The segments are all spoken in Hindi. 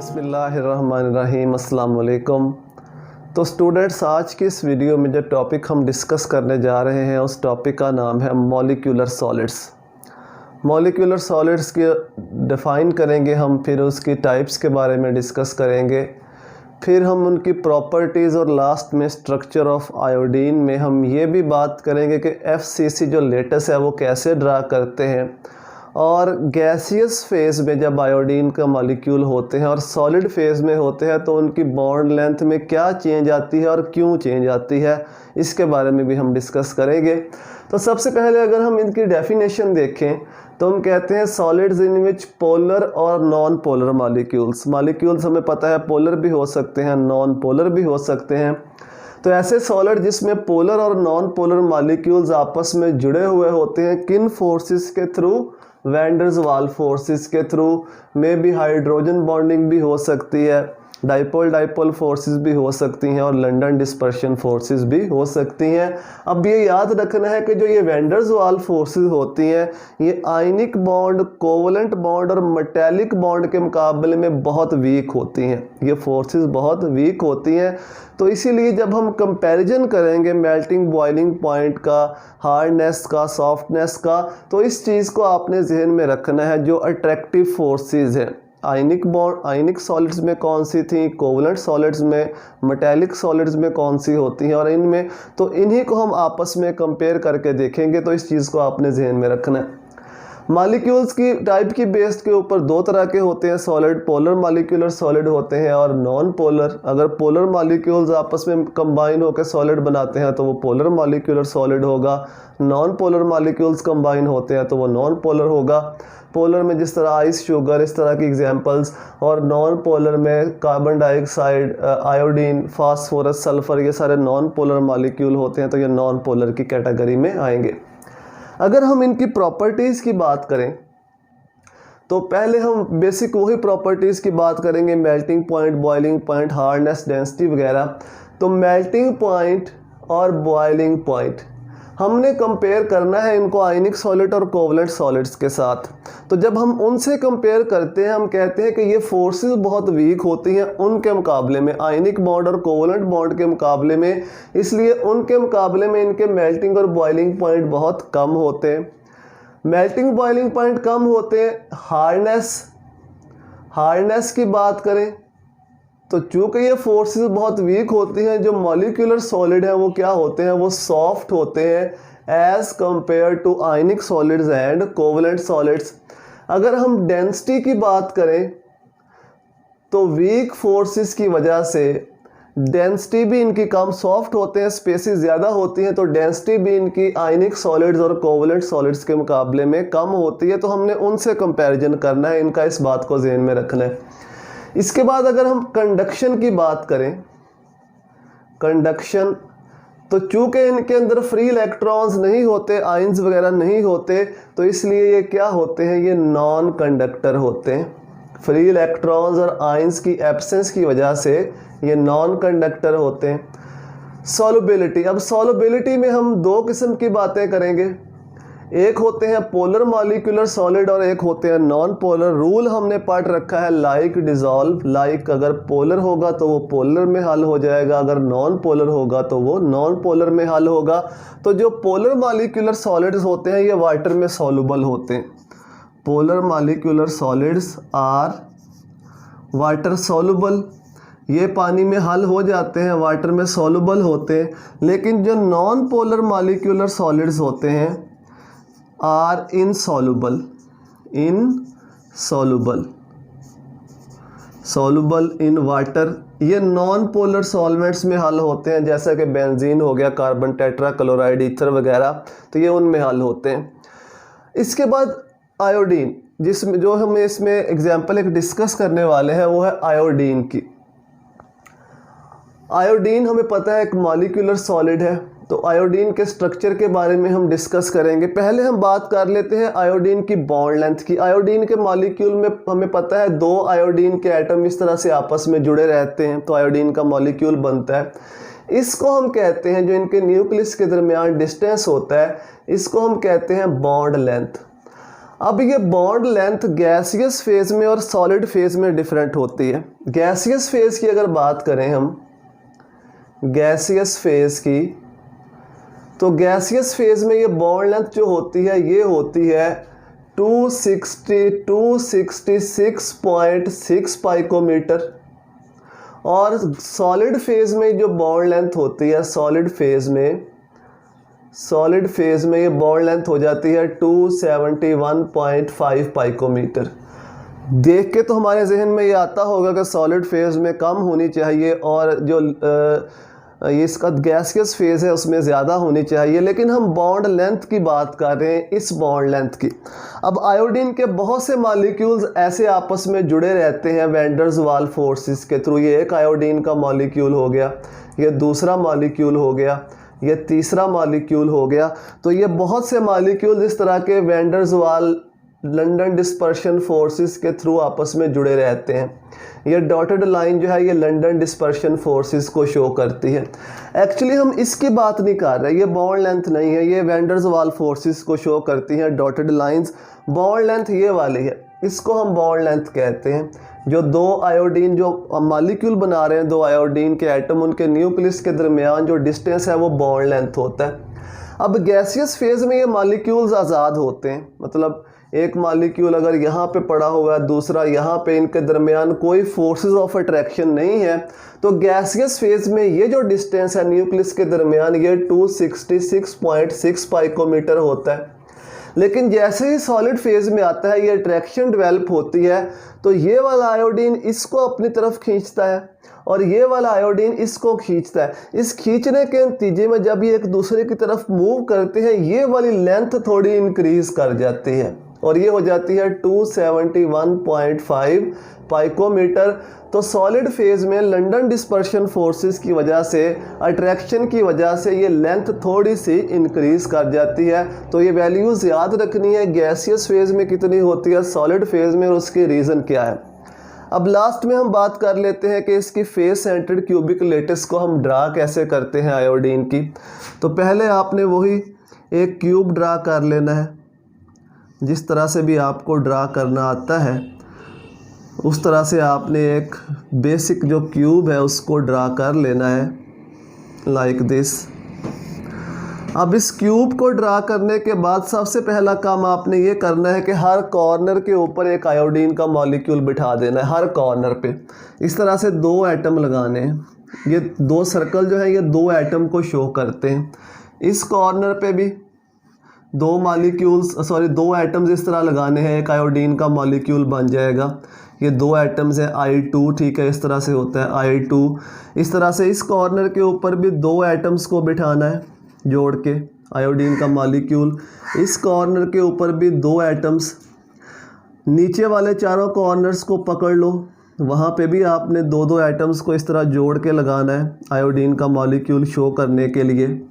बिस्मिल्लाहिर्रहमानिर्रहीम अस्सलाम वालेकुम। तो स्टूडेंट्स, आज की इस वीडियो में जो टॉपिक हम डिस्कस करने जा रहे हैं उस टॉपिक का नाम है मॉलिक्यूलर सॉलिड्स। मॉलिक्यूलर सॉलिड्स के डिफ़ाइन करेंगे हम, फिर उसकी टाइप्स के बारे में डिस्कस करेंगे, फिर हम उनकी प्रॉपर्टीज़ और लास्ट में स्ट्रक्चर ऑफ आयोडीन में हम ये भी बात करेंगे कि FCC जो लेटस है वो कैसे ड्रा करते हैं, और गैसियस फेज़ में जब आयोडीन का मॉलिक्यूल होते हैं और सॉलिड फेज़ में होते हैं तो उनकी बॉन्ड लेंथ में क्या चेंज आती है और क्यों चेंज आती है, इसके बारे में भी हम डिस्कस करेंगे। तो सबसे पहले अगर हम इनकी डेफिनेशन देखें तो हम कहते हैं सॉलिड्स इन विच पोलर और नॉन पोलर मॉलिक्यूल्स हमें पता है पोलर भी हो सकते हैं, नॉन पोलर भी हो सकते हैं। तो ऐसे सॉलिड जिसमें पोलर और नॉन पोलर मॉलिक्यूल्स आपस में जुड़े हुए होते हैं, किन फोर्सेस के थ्रू? वैंडर्स वाल फोर्सेस के थ्रू। में भी हाइड्रोजन बॉन्डिंग भी हो सकती है, डाइपोल फोर्सेस भी हो सकती हैं और लंडन डिस्पर्शन फोर्सेस भी हो सकती हैं। अब ये याद रखना है कि जो ये वैंडर्स वाल फोर्सेस होती हैं ये आयनिक बॉन्ड, कोवलेंट बॉन्ड और मेटेलिक बॉन्ड के मुकाबले में बहुत वीक होती हैं। ये फोर्सेस बहुत वीक होती हैं, तो इसीलिए जब हम कंपैरिजन करेंगे मेल्टिंग बॉइलिंग पॉइंट का, हार्डनेस का, सॉफ्टनेस का, तो इस चीज़ को आपने जहन में रखना है। जो अट्रैक्टिव फोर्सेस हैं आयनिक बॉन्ड, आयनिक सॉलिड्स में कौन सी थी, कोवलेंट सॉलिड्स में, मेटेलिक सॉलिड्स में कौन सी होती हैं, और इनमें तो इन्हीं को हम आपस में कंपेयर करके देखेंगे। तो इस चीज़ को आपने जहन में रखना है। मॉलिक्यूल्स की टाइप की बेस के ऊपर दो तरह के होते हैं सॉलिड, पोलर मॉलिक्यूलर सॉलिड होते हैं और नॉन पोलर। अगर पोलर मॉलिक्यूल्स आपस में कंबाइन होकर सॉलिड बनाते हैं तो वो पोलर मॉलिक्यूलर सॉलिड होगा, नॉन पोलर मॉलिक्यूल्स कंबाइन होते हैं तो वो नॉन पोलर होगा। पोलर में जिस तरह आइस, शुगर, इस तरह की एग्जांपल्स, और नॉन पोलर में carbon dioxide, iodine, phosphorus, sulphur, ये सारे नॉन पोलर मॉलिक्यूल होते हैं, तो ये नॉन पोलर की कैटेगरी में आएंगे। अगर हम इनकी प्रॉपर्टीज़ की बात करें तो पहले हम बेसिक वही प्रॉपर्टीज़ की बात करेंगे, melting point, boiling point, hardness, density वगैरह। तो मेल्टिंग पॉइंट और बॉइलिंग पॉइंट हमने कंपेयर करना है इनको आयनिक सॉलिड और कोवलेंट सॉलिड्स के साथ। तो जब हम उनसे कंपेयर करते हैं हम कहते हैं कि ये फोर्सेस बहुत वीक होती हैं उनके मुकाबले में, आयनिक बॉन्ड और कोवलेंट बॉन्ड के मुकाबले में, इसलिए उनके मुकाबले में इनके मेल्टिंग और बॉइलिंग पॉइंट बहुत कम होते हैं। मेल्टिंग बॉइलिंग पॉइंट कम होते हैं। हार्डनेस की बात करें तो चूँकि ये फोर्सेस बहुत वीक होती हैं, जो मॉलिक्यूलर सॉलिड हैं वो क्या होते हैं, वो सॉफ्ट होते हैं as compare to ionic solids and covalent solids. अगर हम डेंसिटी की बात करें तो वीक फोर्सेस की वजह से डेंसिटी भी इनकी कम, सॉफ्ट होते हैं, स्पेसिस ज़्यादा होती हैं, तो डेंसिटी भी इनकी आयनिक सॉलिड्स और कोवलेंट सॉलिड्स के मुकाबले में कम होती है। तो हमने उनसे कंपैरिजन करना है, इनका इस बात को ज़हन में रखना है। इसके बाद अगर हम कंडक्शन की बात करें, कंडक्शन, तो चूँकि इनके अंदर फ्री इलेक्ट्रॉन्स नहीं होते, आयंस वगैरह नहीं होते, तो इसलिए ये क्या होते हैं, ये नॉन कंडक्टर होते हैं। फ्री इलेक्ट्रॉन्स और आयंस की एब्सेंस की वजह से ये नॉन कंडक्टर होते हैं। सॉल्युबिलिटी, अब सॉल्युबिलिटी में हम दो किस्म की बातें करेंगे, एक होते हैं पोलर मॉलिक्यूलर सॉलिड और एक होते हैं नॉन पोलर। रूल हमने पढ़ रखा है लाइक डिज़ोल्व, लाइक अगर पोलर होगा तो वो पोलर में हल हो जाएगा, अगर नॉन पोलर होगा तो वो नॉन पोलर में हल होगा। तो जो पोलर मॉलिक्यूलर सॉलिड्स होते हैं ये वाटर में सॉल्युबल होते हैं। Polar molecular solids are water soluble, ये पानी में हल हो जाते हैं, वाटर में सॉल्युबल होते हैं। लेकिन जो नॉन पोलर मॉलिक्यूलर सॉलिड्स होते हैं are insoluble, soluble in water. ये नॉन पोलर सॉल्वेंट्स में हल होते हैं, जैसा कि बेंजीन हो गया, कार्बन टेट्रा क्लोराइड, ईथर वगैरह, तो ये उनमें हल होते हैं। इसके बाद आयोडीन, जिसमें जो हम इसमें एग्जाम्पल एक डिस्कस करने वाले हैं वो है आयोडीन की। आयोडीन हमें पता है एक मॉलिक्यूलर सॉलिड है, तो आयोडीन के स्ट्रक्चर के बारे में हम डिस्कस करेंगे। पहले हम बात कर लेते हैं आयोडीन की बॉन्ड लेंथ की। आयोडीन के मॉलिक्यूल में हमें पता है दो आयोडीन के एटम इस तरह से आपस में जुड़े रहते हैं तो आयोडीन का मॉलिक्यूल बनता है। इसको हम कहते हैं, जो इनके न्यूक्लियस के दरमियान डिस्टेंस होता है, इसको हम कहते हैं बॉन्ड लेंथ। अब ये बॉन्ड लेंथ गैसियस फेज में और सॉलिड फेज में डिफरेंट होती है। गैसियस फेज की अगर बात करें हम, गैसियस फेज की, तो गैसियस फेज में ये बॉन्ड लेंथ जो होती है ये होती है 266.6 पाइकोमीटर। और सॉलिड फेज में जो बॉन्ड लेंथ होती है, सॉलिड फेज में ये बॉन्ड लेंथ हो जाती है 271.5 पाइकोमीटर। देख के तो हमारे जहन में ये आता होगा कि सॉलिड फेज में कम होनी चाहिए और जो ये इसका गैसियस फेज है उसमें ज़्यादा होनी चाहिए, लेकिन हम बॉन्ड लेंथ की बात कर रहे हैं, इस बॉन्ड लेंथ की। अब आयोडीन के बहुत से मॉलिक्यूल्स ऐसे आपस में जुड़े रहते हैं वैंडर्स वाल फोर्सेस के थ्रू। ये एक आयोडीन का मॉलिक्यूल हो गया, ये दूसरा मॉलिक्यूल हो गया, ये तीसरा मॉलिक्यूल हो गया। तो ये बहुत से मॉलिक्यूल इस तरह के वैंडर्स वाल लंदन डिस्पर्शन फोर्सेस के थ्रू आपस में जुड़े रहते हैं। ये डॉटेड लाइन जो है ये लंदन डिस्पर्शन फोर्सेस को शो करती है। एक्चुअली हम इसकी बात नहीं कर रहे, ये बॉन्ड लेंथ नहीं है, ये वैंडर्स वाल फोर्सेस को शो करती हैं डॉटेड लाइंस। बॉन्ड लेंथ ये वाली है, इसको हम बॉन्ड लेंथ कहते हैं। जो दो आयोडीन जो मॉलिक्यूल बना रहे हैं, दो आयोडीन के एटम, उनके न्यूक्लियस के दरमियान जो डिस्टेंस है वो बॉन्ड लेंथ होता है। अब गैसियस फेज में ये मॉलिक्यूल्स आज़ाद होते हैं, मतलब एक मॉलिक्यूल अगर यहाँ पे पड़ा हुआ है, दूसरा यहाँ पे, इनके दरमियान कोई फोर्सेस ऑफ अट्रैक्शन नहीं है, तो गैसियस फेज में ये जो डिस्टेंस है न्यूक्लियस के दरमियान ये 266.6 पाइकोमीटर होता है। लेकिन जैसे ही सॉलिड फेज में आता है ये अट्रैक्शन डेवलप होती है, तो ये वाला आयोडीन इसको अपनी तरफ खींचता है और ये वाला आयोडीन इसको खींचता है। इस खींचने के नतीजे में जब ये एक दूसरे की तरफ मूव करते हैं, ये वाली लेंथ थोड़ी इंक्रीज कर जाती है और ये हो जाती है 271.5 पाइकोमीटर। तो सॉलिड फेज में लंदन डिस्पर्शन फोर्सेस की वजह से, अट्रैक्शन की वजह से ये लेंथ थोड़ी सी इंक्रीज कर जाती है। तो ये वैल्यूज़ याद रखनी है, गैसियस फेज में कितनी होती है, सॉलिड फेज में, और उसकी रीज़न क्या है। अब लास्ट में हम बात कर लेते हैं कि इसकी फेस सेंटर्ड क्यूबिक लेटिस को हम ड्रा कैसे करते हैं आयोडीन की। तो पहले आपने वही एक क्यूब ड्रा कर लेना है, जिस तरह से भी आपको ड्रा करना आता है उस तरह से आपने एक बेसिक जो क्यूब है उसको ड्रा कर लेना है, लाइक दिस। अब इस क्यूब को ड्रा करने के बाद सबसे पहला काम आपने ये करना है कि हर कॉर्नर के ऊपर एक आयोडीन का मॉलिक्यूल बिठा देना है, हर कॉर्नर पे। इस तरह से दो एटम लगाने हैं, ये दो सर्कल जो है ये दो एटम को शो करते हैं। इस कॉर्नर पे भी दो दो एटम्स इस तरह लगाने हैं, एक आयोडीन का मॉलिक्यूल बन जाएगा। ये दो एटम्स हैं I2, ठीक है, इस तरह से होता है I2। इस तरह से इस कॉर्नर के ऊपर भी दो एटम्स को बिठाना है जोड़ के, आयोडीन का मॉलिक्यूल। इस कॉर्नर के ऊपर भी दो एटम्स, नीचे वाले चारों कॉर्नर्स को पकड़ लो, वहाँ पे भी आपने दो दो एटम्स को इस तरह जोड़ के लगाना है आयोडीन का मॉलिक्यूल शो करने के लिए।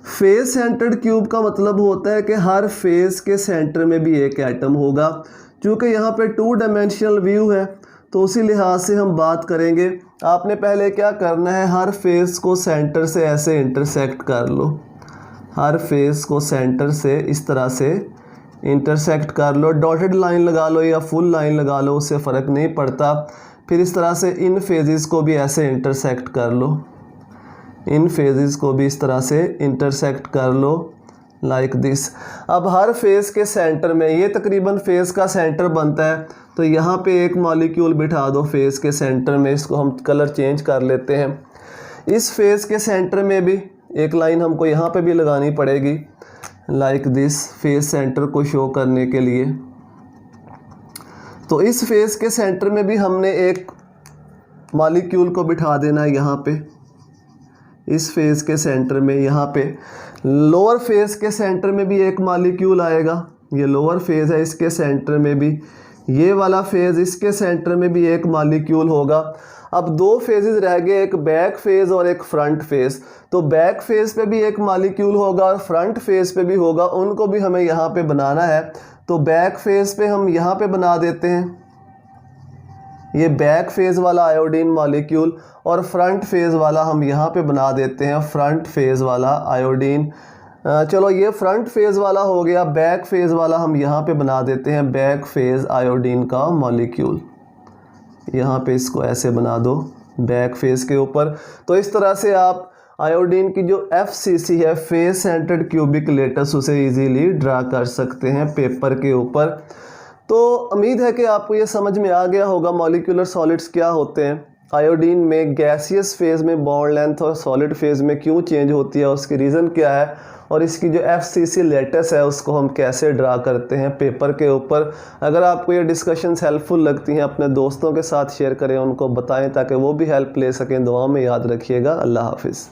फेस सेंटर्ड क्यूब का मतलब होता है कि हर फेस के सेंटर में भी एक एटम होगा। चूँकि यहाँ पे 2 डायमेंशनल व्यू है तो उसी लिहाज से हम बात करेंगे। आपने पहले क्या करना है, हर फेस को सेंटर से ऐसे इंटरसेक्ट कर लो, हर फेस को सेंटर से इस तरह से इंटरसेक्ट कर लो। डॉटेड लाइन लगा लो या फुल लाइन लगा लो, उससे फ़र्क नहीं पड़ता। फिर इस तरह से इन फेजेस को भी ऐसे इंटरसेक्ट कर लो, इन फेजेस को भी इस तरह से इंटरसेक्ट कर लो, लाइक दिस। अब हर फेस के सेंटर में, ये तकरीबन फेस का सेंटर बनता है, तो यहाँ पे एक मॉलिक्यूल बिठा दो फेस के सेंटर में। इसको हम कलर चेंज कर लेते हैं। इस फेस के सेंटर में भी एक लाइन हमको यहाँ पे भी लगानी पड़ेगी, लाइक दिस, फेस सेंटर को शो करने के लिए। तो इस फेस के सेंटर में भी हमने एक मॉलिक्यूल को बिठा देना है यहाँ पे, इस फेस के सेंटर में। यहाँ पे लोअर फेस के सेंटर में भी एक मॉलिक्यूल आएगा, ये लोअर फेज है, इसके सेंटर में भी, ये वाला फेज, इसके सेंटर में भी एक मॉलिक्यूल होगा। अब दो फेजेस रह गए, एक बैक फेज और एक फ्रंट फेज। तो बैक फेज पे भी एक मॉलिक्यूल होगा और फ्रंट फेज पे भी होगा, उनको भी हमें यहाँ पे बनाना है। तो बैक फेज पे हम यहाँ पे बना देते हैं ये बैक फेज वाला आयोडीन मॉलिक्यूल, और फ्रंट फेज वाला हम यहाँ पे बना देते हैं फ्रंट फेज वाला आयोडीन चलो ये फ्रंट फेज़ वाला हो गया। बैक फेज़ वाला हम यहाँ पे बना देते हैं, बैक फेज़ आयोडीन का मॉलिक्यूल। यहाँ पे इसको ऐसे बना दो बैक फेज़ के ऊपर। तो इस तरह से आप आयोडीन की जो FCC है, फेस सेंटर्ड क्यूबिक लेटस, उसे इजीली ड्रा कर सकते हैं पेपर के ऊपर। तो उम्मीद है कि आपको ये समझ में आ गया होगा मॉलिक्यूलर सॉलिड्स क्या होते हैं, आयोडीन में गैसियस फेज़ में बॉन्ड लेंथ और सॉलिड फेज़ में क्यों चेंज होती है, उसकी रीज़न क्या है, और इसकी जो FCC लेटस है उसको हम कैसे ड्रा करते हैं पेपर के ऊपर। अगर आपको ये डिस्कशंस हेल्पफुल लगती हैं, अपने दोस्तों के साथ शेयर करें, उनको बताएं ताकि वो भी हेल्प ले सकें। दुआ में याद रखिएगा। अल्लाह हाफिज़।